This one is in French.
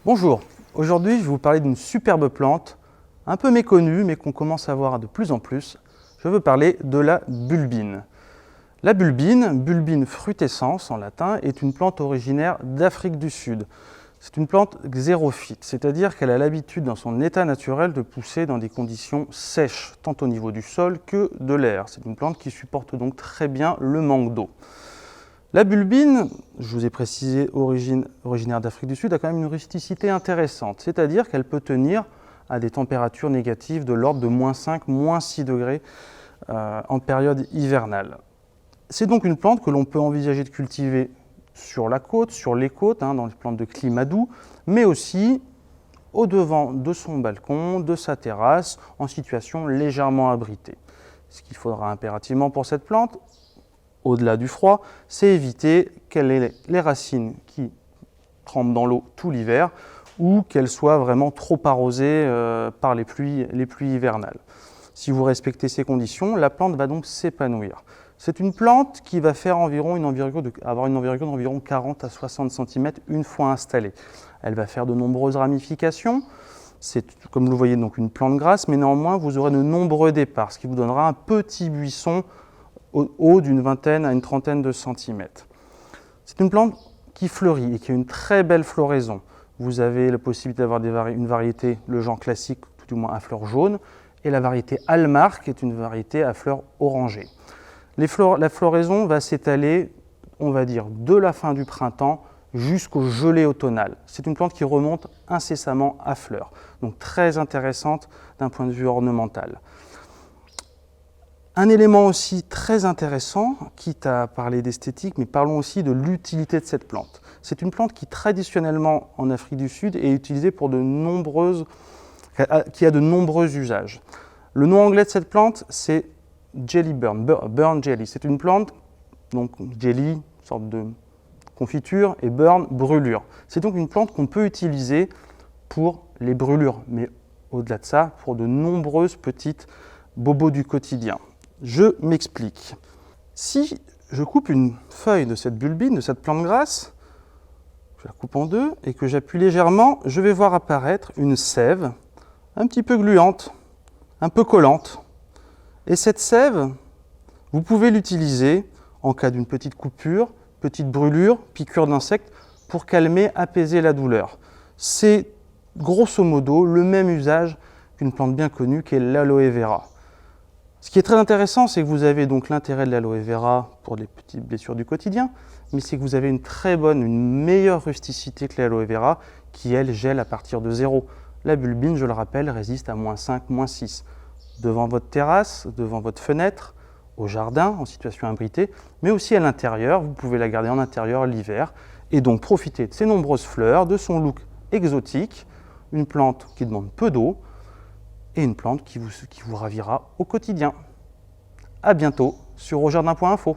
Bonjour, aujourd'hui je vais vous parler d'une superbe plante, un peu méconnue mais qu'on commence à voir de plus en plus. Je veux parler de la bulbine. La bulbine, Bulbine frutescens en latin, est une plante originaire d'Afrique du Sud. C'est une plante xérophyte, c'est-à-dire qu'elle a l'habitude dans son état naturel de pousser dans des conditions sèches, tant au niveau du sol que de l'air. C'est une plante qui supporte donc très bien le manque d'eau. La bulbine, je vous ai précisé originaire d'Afrique du Sud, a quand même une rusticité intéressante, c'est-à-dire qu'elle peut tenir à des températures négatives de l'ordre de -5, -6 degrés en période hivernale. C'est donc une plante que l'on peut envisager de cultiver sur la côte, sur les côtes, dans les plantes de climat doux, mais aussi au-devant de son balcon, de sa terrasse, en situation légèrement abritée. Ce qu'il faudra impérativement pour cette plante, au-delà du froid, c'est éviter qu'elle ait les racines qui trempent dans l'eau tout l'hiver ou qu'elle soit vraiment trop arrosée par les pluies hivernales. Si vous respectez ces conditions, la plante va donc s'épanouir. C'est une plante qui va faire avoir une envergure d'environ 40 à 60 cm une fois installée. Elle va faire de nombreuses ramifications. C'est, comme vous le voyez, donc une plante grasse, mais néanmoins, vous aurez de nombreux départs, ce qui vous donnera un petit buisson haut d'une vingtaine à une trentaine de centimètres. C'est une plante qui fleurit et qui a une très belle floraison. Vous avez la possibilité d'avoir une variété, le genre classique, tout du moins à fleurs jaunes, et la variété Almar, qui est une variété à fleurs orangées. La floraison va s'étaler, on va dire, de la fin du printemps jusqu'au gelée automnal. C'est une plante qui remonte incessamment à fleurs, donc très intéressante d'un point de vue ornemental. Un élément aussi très intéressant, quitte à parler d'esthétique, mais parlons aussi de l'utilité de cette plante. C'est une plante qui traditionnellement en Afrique du Sud est utilisée pour qui a de nombreux usages. Le nom anglais de cette plante, c'est jelly burn jelly. C'est une plante, donc jelly, sorte de confiture, et burn, brûlure. C'est donc une plante qu'on peut utiliser pour les brûlures, mais au-delà de ça, pour de nombreuses petites bobos du quotidien. Je m'explique. Si je coupe une feuille de cette bulbine, de cette plante grasse, je la coupe en deux et que j'appuie légèrement, je vais voir apparaître une sève un petit peu gluante, un peu collante. Et cette sève, vous pouvez l'utiliser en cas d'une petite coupure, petite brûlure, piqûre d'insecte, pour calmer, apaiser la douleur. C'est grosso modo le même usage qu'une plante bien connue qui est l'aloe vera. Ce qui est très intéressant, c'est que vous avez donc l'intérêt de l'aloe vera pour les petites blessures du quotidien, mais c'est que vous avez une meilleure rusticité que l'aloe vera qui, elle, gèle à partir de 0. La bulbine, je le rappelle, résiste à -5, -6. Devant votre terrasse, devant votre fenêtre, au jardin, en situation abritée, mais aussi à l'intérieur. Vous pouvez la garder en intérieur l'hiver et donc profiter de ses nombreuses fleurs, de son look exotique, une plante qui demande peu d'eau, et une plante qui vous ravira au quotidien. À bientôt sur aujardin.info.